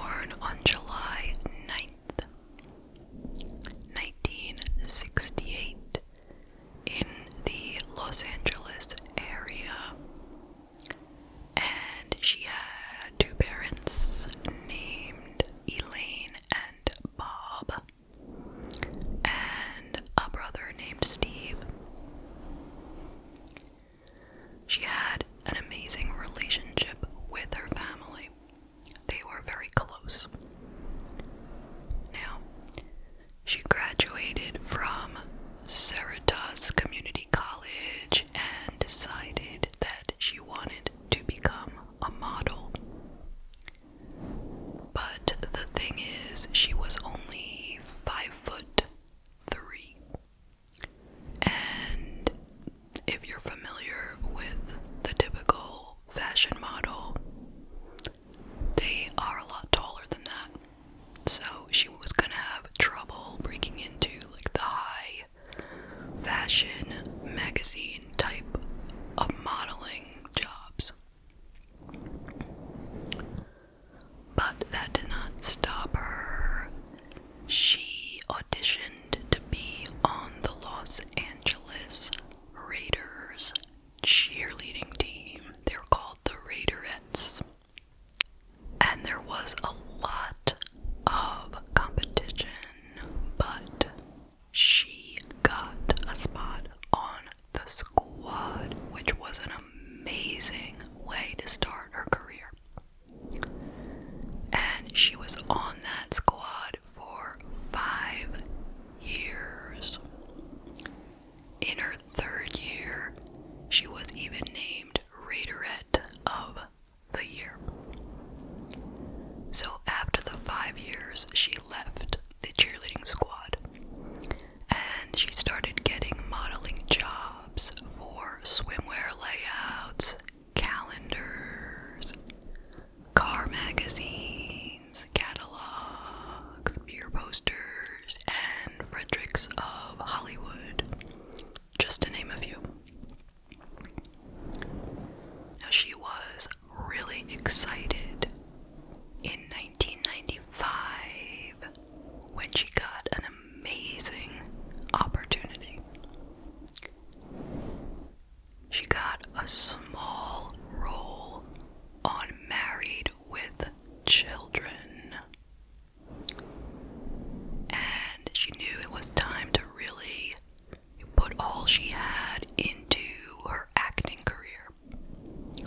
born on July 9th, 1968, in the Los Angeles area. And she had two parents named Elaine and Bob, and a brother named Steve. She had an amazing relationship with her family. They were very close. Now, she graduated from Cerritos Community College and decided that she wanted to become a model. But the thing is, she was only 5'3". And if you're familiar with the typical fashion model, they are a lot taller than that. So she was gonna have trouble breaking into like the high fashion magazine type of modeling jobs. But that did not stop her. She auditioned to be on the Los Angeles Raiders cheerleading team. They were called the Raiderettes. And there was a lot of competition, but she got a spot on the squad, which was an amazing way to start her career. And she was on that squad for 5 years. In her 3rd year, she was even named Raiderette of the Year. So after the 5 years, she left the cheerleading squad, and she started getting modeling jobs for swimwear layouts, calendars, car magazines, catalogs, beer posters, and Fredericks of Hollywood, just to name a few. Now, she was really excited in 1995 when she got an amazing opportunity. She got a small role on Married with Children, and she knew it was time to really put all she had into her acting career.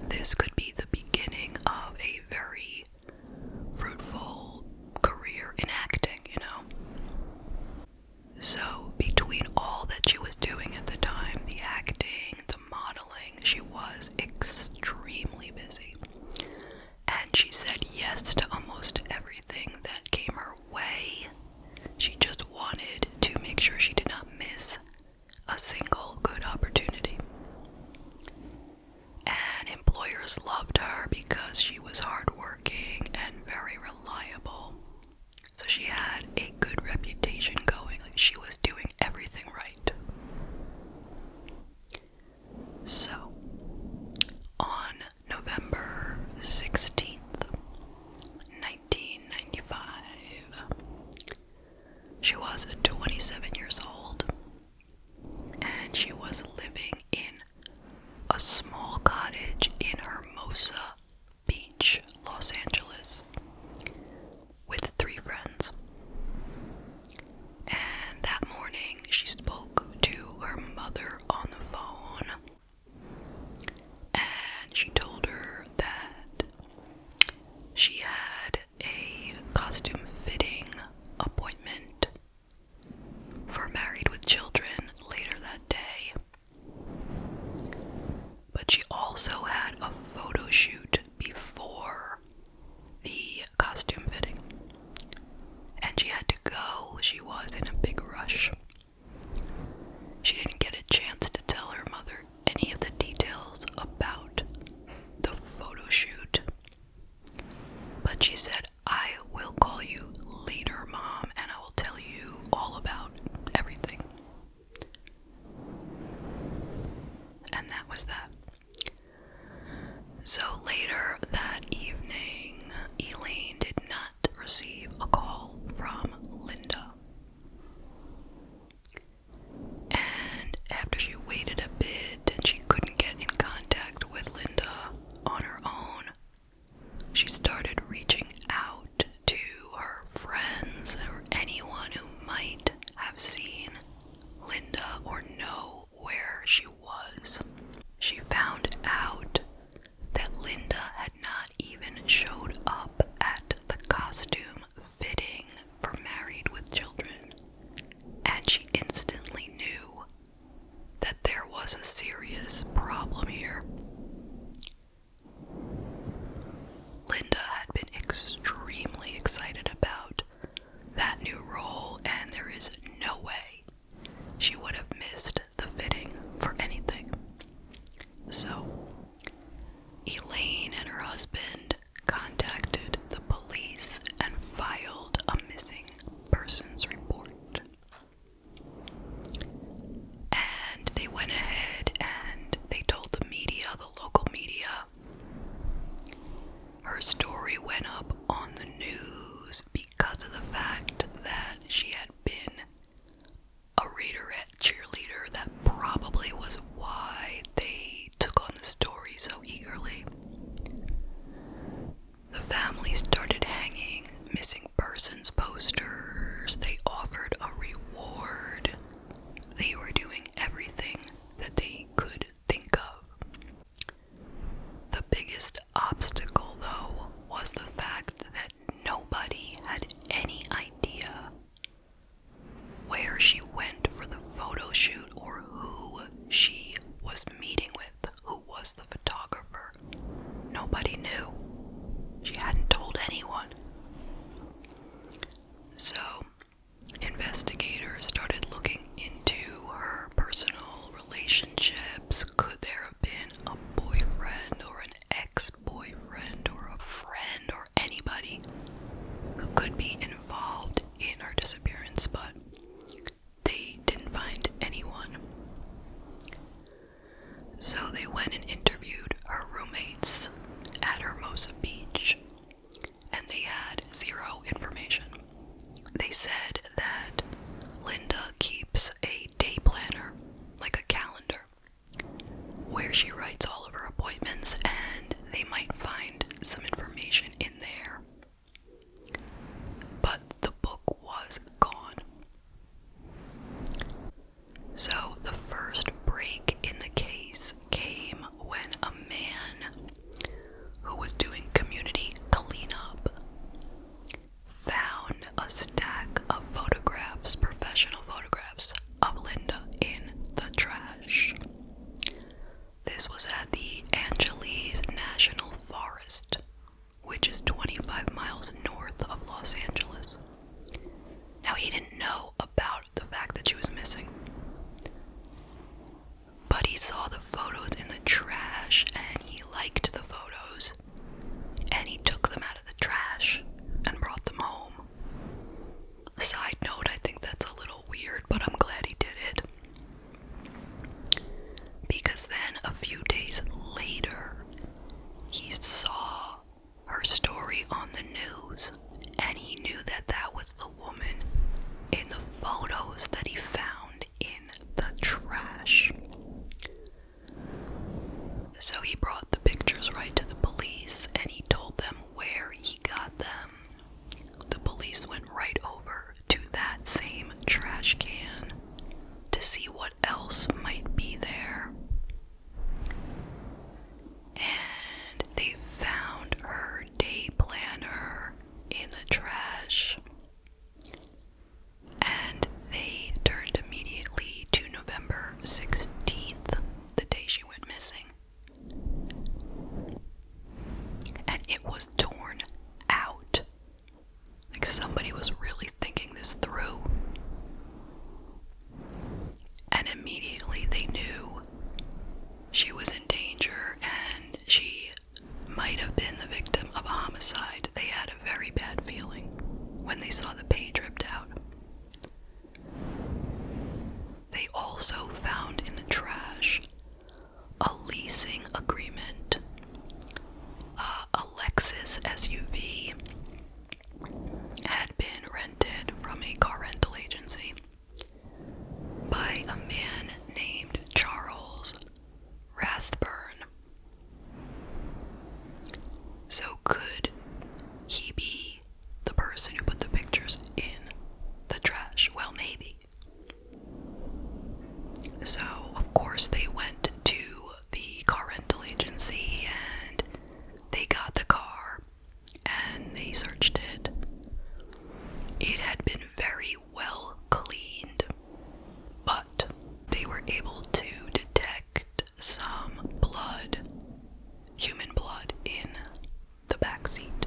This could be the beginning of a very fruitful career in acting, you know? So, between all that she was doing at the time, the acting, the modeling, she was extremely busy. And she said yes to almost everything that came her way. She just wanted to make sure she did not miss a single good opportunity. And employers loved her because she was hardworking and very reliable. So she had a good reputation going, like she was doing everything right. So, on November 16th, 1995, she was 27 years old, and she was living in a small cottage in Hermosa Beach, Los Angeles, with 3 friends. And that morning, she spoke to her mother on the phone, and she told her that she had a costume fitting appointment for Married with Children later that day. But she also had a photo shoot before the costume fitting, and she had to go. She was in a big rush. She didn't get a chance to tell her mother any of the details about the photo shoot, but she said, "I will call you Linda keeps a day planner, like a calendar, where she writes all of her appointments, and they might find some information in there. But the book was gone. So the first break in the case came when a man who was doing community cleanup found a stack of photographs, professional photographs of Linda in the trash. This was at the Angeles National Forest, which is 25 miles north of Los Angeles. Now, he didn't know about the fact that she was missing, but he saw the photos in the trash and he liked the photos, and he took them out of the trash and brought them home. Side note, I think that's a little weird, but I'm glad he did it. Because then a few days later, he saw her story on the news, and he knew that that was the woman in the photos that he found in the trash. So he brought the pictures right to the police, and he told them where he got them. The police went right over to that same trash can to see what else might be there. And they found her day planner in the trash. And they turned immediately to November 16th, the day she went missing. And it was torn out. Like somebody was really thinking this through. And immediately they knew she was in danger and she might have been the victim of a homicide. They had a very bad feeling when they saw the page ripped out. They also found in the trash a leasing agreement. A Lexus SUV had been rented from a car rental agency by a man named Charles Rathburn. So could he be the person who put the pictures in the trash? Well, maybe. So, of course, they went to the car rental agency and they got the car and they searched it. It had been very well cleaned, but they were able to detect some blood, human blood, in the back seat.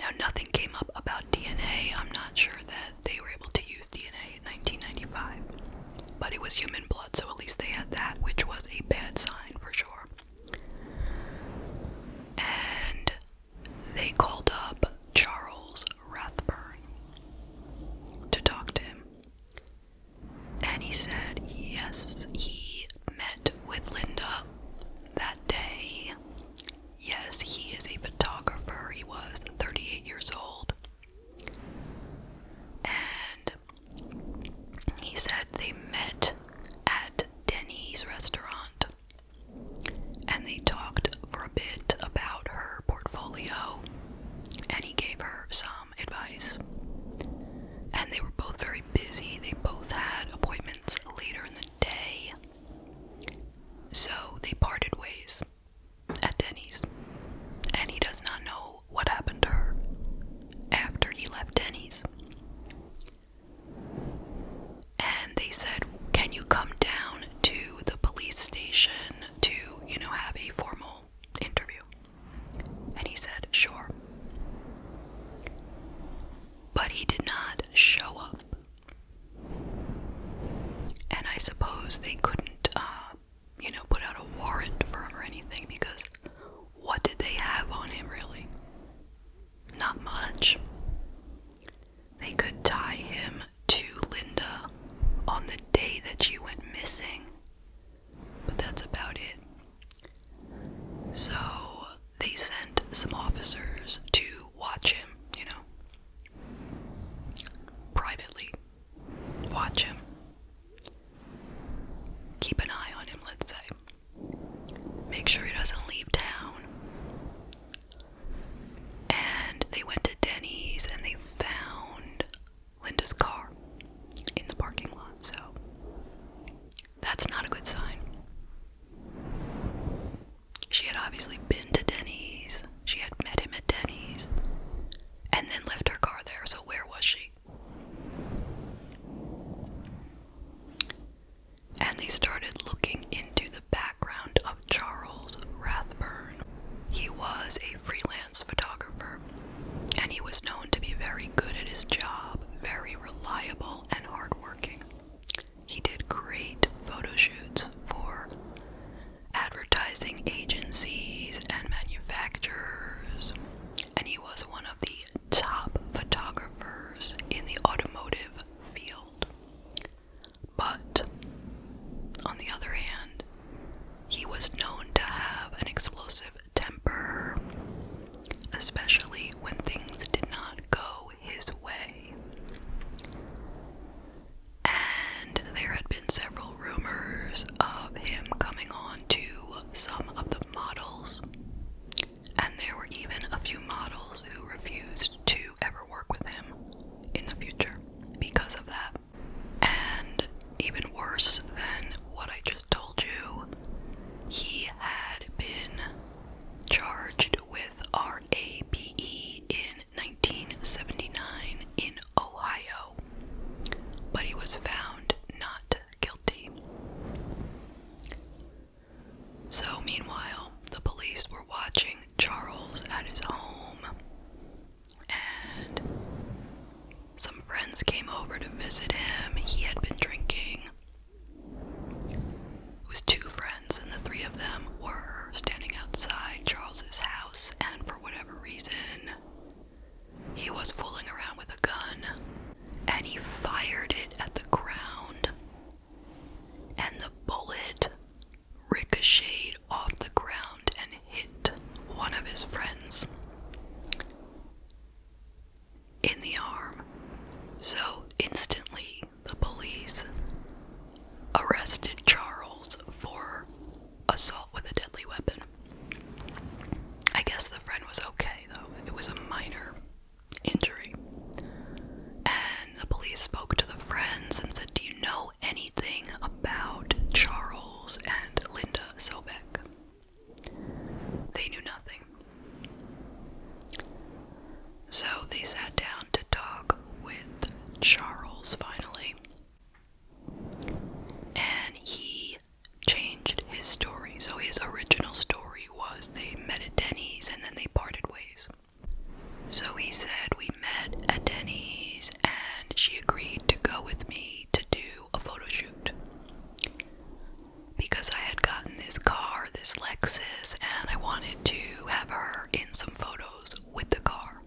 Now, nothing came up about DNA. I'm not sure that they were able to use DNA in 1995, but it was human blood, so at least they had that, which was a bad sign for sure. And they called up Charles Rathburn to talk to him. And he said, yes, he met with Linda that day. Yes, he is a photographer. He was 38 years old. And he said they met at Denny's restaurant. And they talked for a bit about her portfolio. And he gave her some advice. And they were both very busy. They both had appointments later in the day. So they parted ways at Denny's. And he does not know what happened to her after he left Denny's. And they said, can you come down to the police station to, have a formal interview? And he said, sure. But he did not show up. And I suppose they couldn't, put out a warrant for him or anything, because what did they have on him, really? Not much. They could tie him to Linda on the day that she went missing, but that's about it. So they sent some officers to watch him, So they sat down to talk with Charles finally, and he changed his story. So his original story was they met at Denny's and then they parted ways. So he said, we met at Denny's and she agreed to go with me to do a photo shoot. Because I had gotten this car, this Lexus, and I wanted to have her in some photos with the car.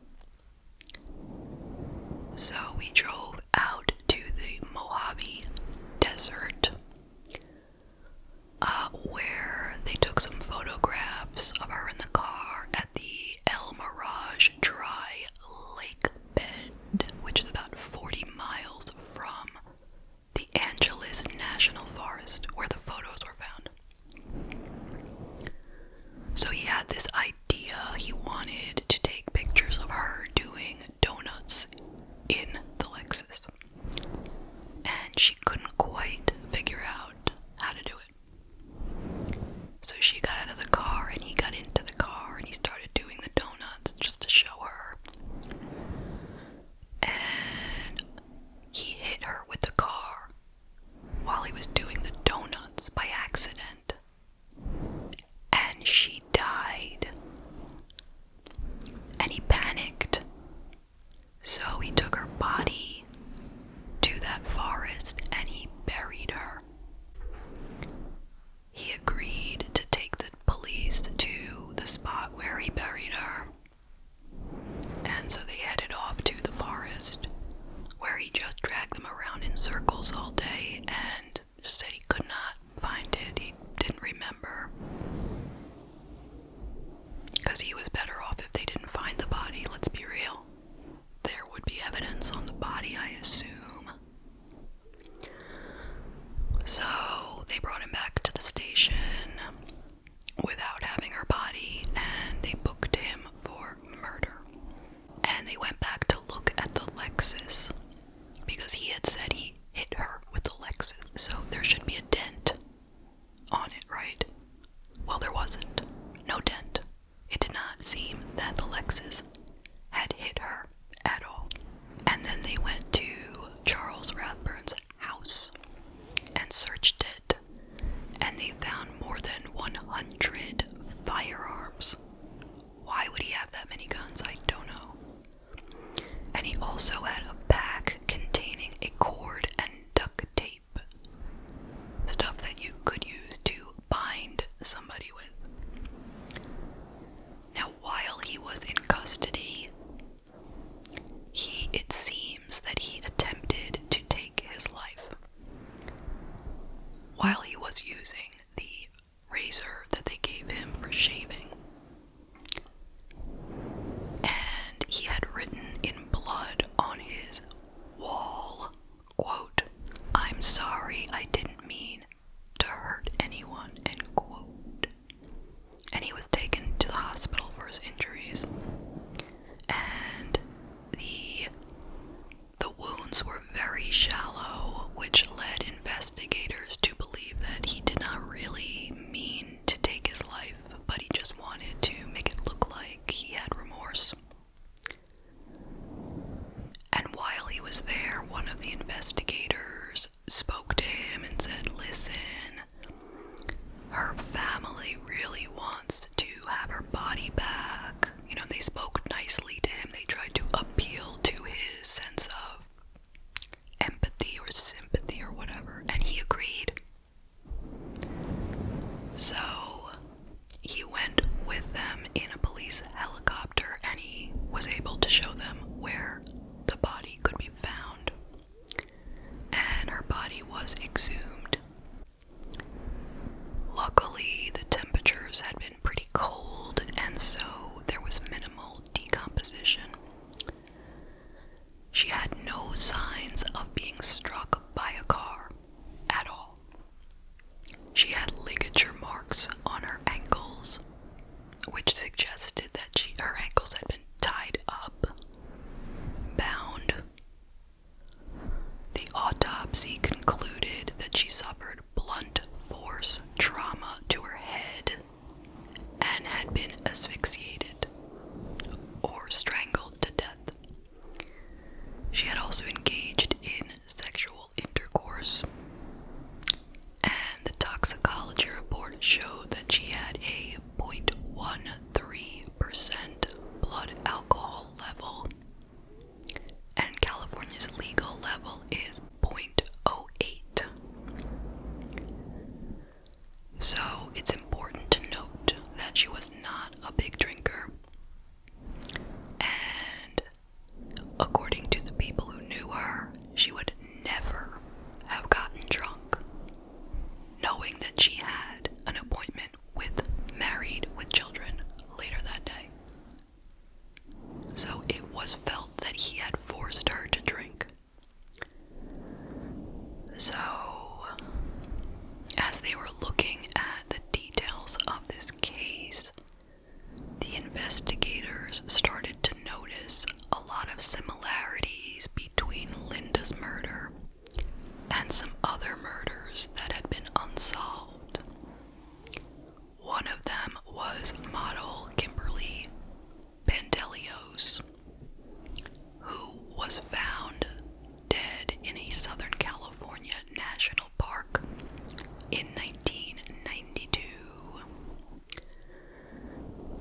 So we drove out to the Mojave Desert, where they took some photographs of her in the car at the El Mirage Dry Lake Bed, which is about 40 miles from the Angeles National Forest, where the photos were found. So he had this idea, he wanted to take pictures of her doing donuts in the Lexus. And she couldn't quite figure out how to do it. So she got out of the car and he got into the car and he started doing the donuts just to show her. And he hit her with the car while he was doing the donuts by accident. And she died. And he panicked. So he took her body to that forest and he buried her. He agreed to take the police to the spot where he buried her. And so they headed off to the forest, where he just dragged them around in circles all day and just said he could not find it. He didn't remember. Because he was better off if they didn't find the body, let's be real. There would be evidence on the body, I assume. So they brought him back to the station without having her body, and they booked him for murder. And they went back to look at the Lexus, because he had said he hit her with the Lexus. So there should be a dent on it, right? Well, there wasn't. No dent. It did not seem that the Lexus had hit her at all. And then they went to Charles Rathburn's house and searched it, and they found more than 100 firearms. Why would he have that many guns? I don't know. And he also had a pack containing a cord and duct tape, stuff that you could use to bind somebody with. Now, while he was in custody, it seems that he attempted to take his life while he was using the razor that they gave him for shaving. And he had written in blood on his wall, quote, "I'm sorry, I didn't mean to hurt anyone," end quote. And he was taken to the hospital for his injuries. And the wounds were very shallow, which led investigators to believe that he did not really mean to take his life, but he just wanted to make it look like he had remorse. And while he was there, one of the investigators spoke to him and said, "Listen, her family really wants to have her body back." You know, they spoke nicely to him. They tried to appeal to his sense of empathy or sympathy or whatever, and he agreed. So he went with them in a police helicopter, and he was able to show them where the body could be found. according to the people who knew her, she would never have gotten drunk, knowing that she had an appointment with Married with Children later that day. So it was felt that he had forced her to drink. So, as they were looking at the details of this case, the investigators started to notice a lot of similarities between Linda's murder and some other murders that had been unsolved. One of them was model Kimberly Pantelios, who was found dead in a Southern California national park in 1992.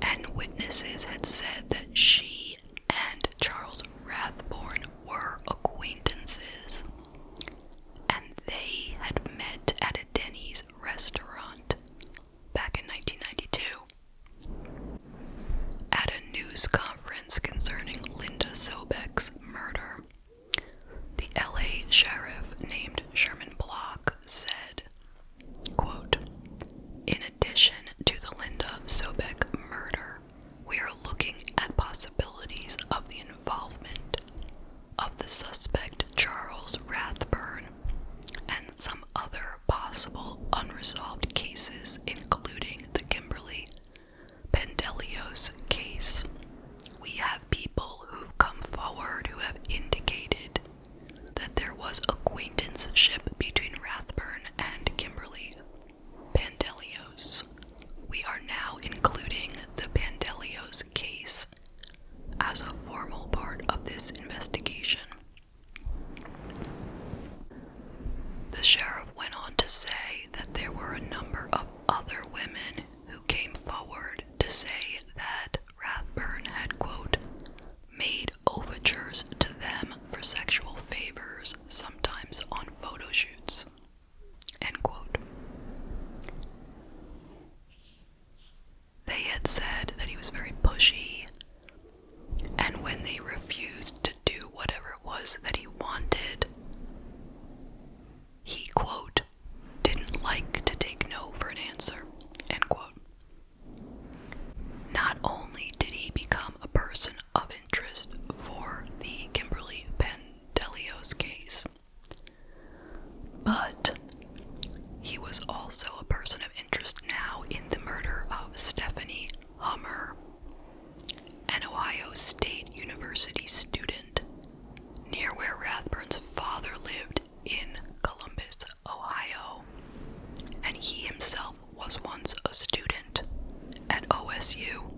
And witnesses had said that she and Charles Rathborn were acquaintances, and they had met at a Denny's restaurant back in 1992. At a news conference concerning Linda Sobek's murder, the LA sheriff named Sherman Block said, quote, "In addition to the Linda Sobek murder, we are looking at possibilities of the involvement of the suspect Charles Rathburn and some other possible unresolved cases, including the Kimberly Pantelios case. We have people who've come forward who have indicated that there was acquaintanceship between Rathburn and Kimberly Pantelios. We are now including the Pantelios case as a formal part of this investigation." The sheriff went on to say that there were a number of other women who came forward to say that Rathburn had, quote, "made overtures to them for sexual favors, sometimes on photo shoots," end quote. They had said that he was very pushy, and when they refused to do whatever it was that he wanted, he, quote, "didn't like to take no for an answer," end quote. Not only did he become a person of interest for the Kimberly Pantelios case, but he was also a person of interest now in the murder of Stephanie Hummer, an Ohio State University student near where Rathburn's father lived in Columbus, Ohio, and he himself was once a student at OSU.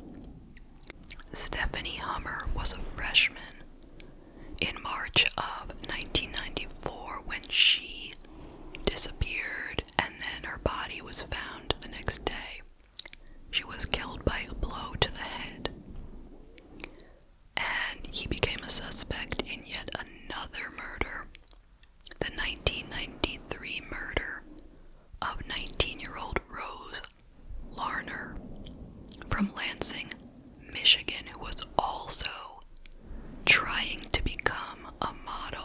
Stephanie Hummer was a freshman in March of 1994 when she disappeared, and then her body was found the next day. She was killed by a blow to the head, and he became a suspect in yet another murder, the 1993 murder of 19-year-old Rose Larner from Lansing, Michigan, who was also trying to become a model.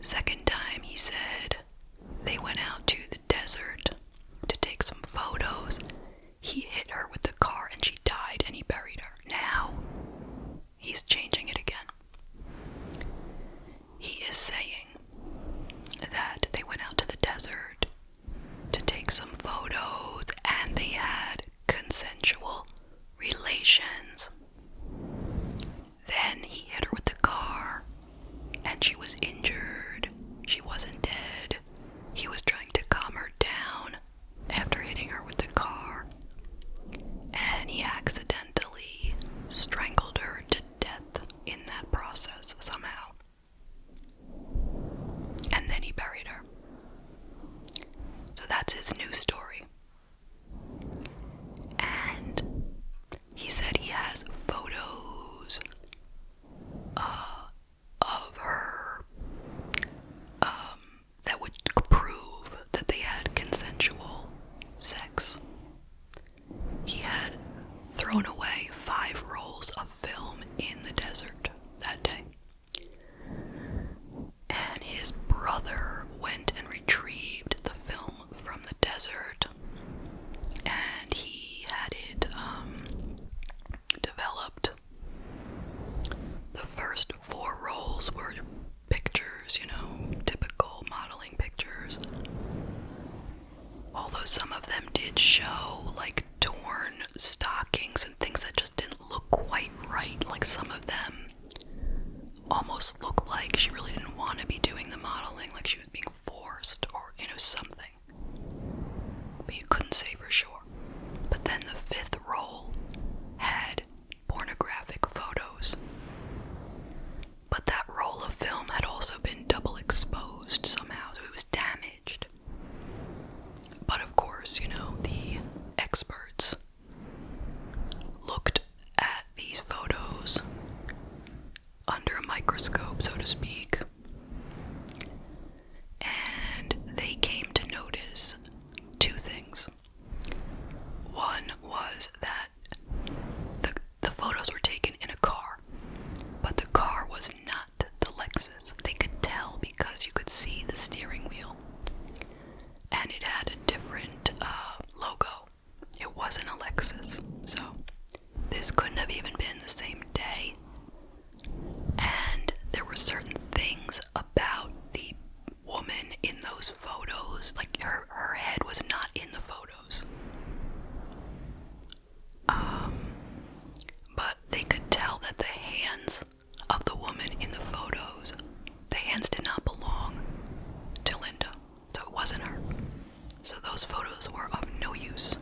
Second time, he said they went out to the desert to take some photos. He hit her with the car and she died and he buried her. Now, he's changing it again. He is saying that they went out to the desert to take some photos and they had consensual relations. Then he hit her with the car and she was injured. She wasn't dead. He was trying to calm her down after hitting her with the car, and he accidentally strangled her to death in that process somehow. And then he buried her. So that's his new story. And he said he has photos of her that would prove that they had consensual sex. He had thrown away 5 rolls of film in the desert that day. And his brother went and retrieved the film from the desert, and he had it developed. The first 4 rolls were pictures, typical modeling pictures. Although some of them did show like torn stockings and things that just didn't look quite right. Like some of them almost looked like she really didn't want to be doing the modeling, like she was being forced or, something. But you couldn't say for sure. But then the 5th roll had pornographic photos. But that roll of film had also been double exposed somehow, so it was damaged. But of course, the experts looked at these photos under a microscope, so to speak, and they came to notice 2 things. One was that the photos were taken in a car, but the car was not the Lexus. They could tell because you could see the steering wheel, and it had a different logo. It wasn't a Lexus, so this couldn't have even been the same day. And there were certain things about the woman in those photos, like her head was not in the photos. But they could tell that the hands of the woman in the photos, the hands did not belong to Linda, so it wasn't her. So those photos were of no use.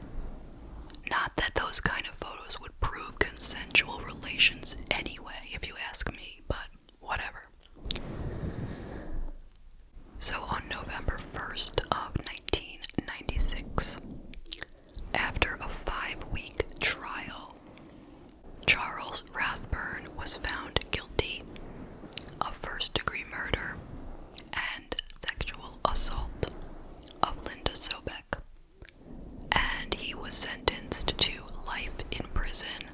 Not that those kind of photos would prove consensual relations anyway, if you ask me, but whatever. So on November 1st of 1996, after a 5-week trial, Charles Rathburn was found guilty of first-degree murder and sexual assault of Linda Sobek, and he was sentenced to life in prison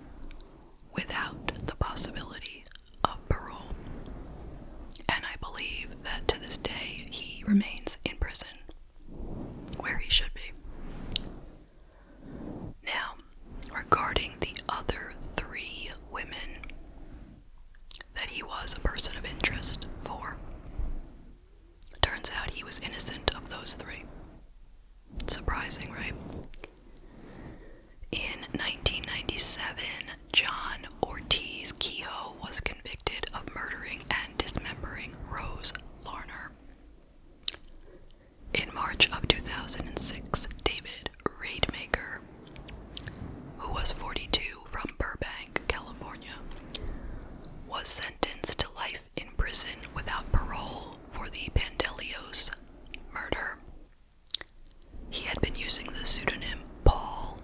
without the possibility of parole. And I believe that to this day he remains in prison, where he should be. Now, regarding the other 3 women that he was a person of interest for, turns out he was innocent of those 3. Surprising, right? In 1997, John Ortiz Kehoe was convicted of murdering and dismembering Rose Larner. In March of 2006, David Raidmaker, who was 42 from Burbank, California, was sentenced to life in prison without parole for the Pandelios murder. He had been using the pseudonym Paul,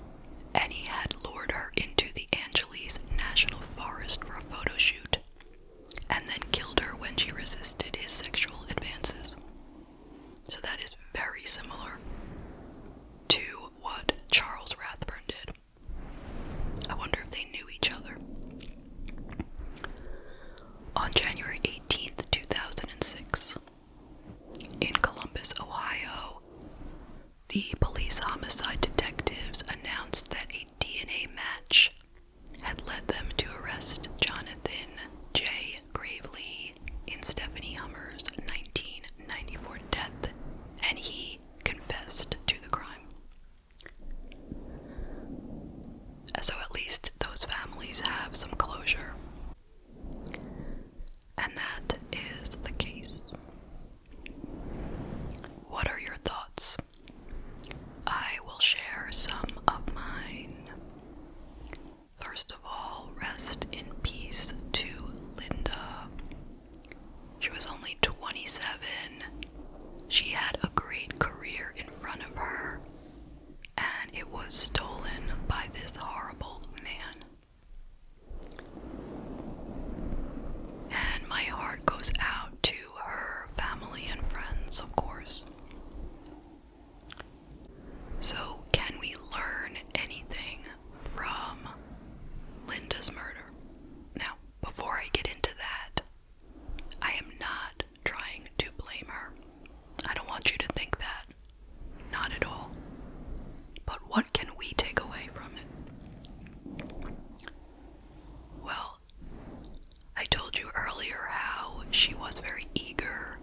and he had lured her into the Angeles National Forest for a photo shoot, and then killed her when she resisted his sexual advances. So that is very similar She had a great career in front of her, and it was stolen by this horrible man. And my heart goes out to her family and friends, of course. So, can we learn anything from Linda's murder? Now, before I get into that, I am not trying to blame her. I don't want you to think that. Not at all. But what can we take away from it? Well, I told you earlier how she was very eager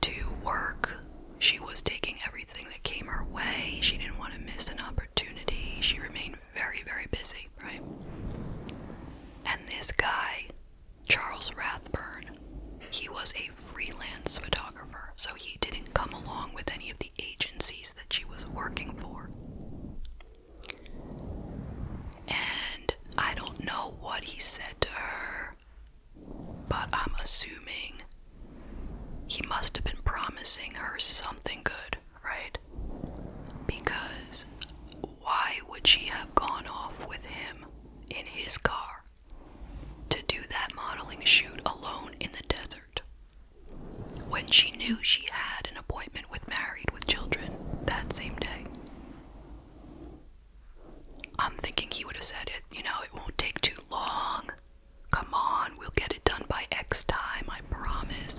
to work. She was taking everything that came her way. She didn't want to miss an opportunity. She remained very, very busy, right? And this guy, Charles Rathburn, he was a freelance photographer, so he didn't come along with any of the agencies that she was working for. And I don't know what he said to her, but I'm assuming he must have been promising her something good, right? Because why would she have gone off with him in his car to do that modeling shoot alone in the desert when she knew she had an appointment with Married with Children that same day? I'm thinking he would have said it, it won't take too long. Come on, we'll get it done by X time, I promise.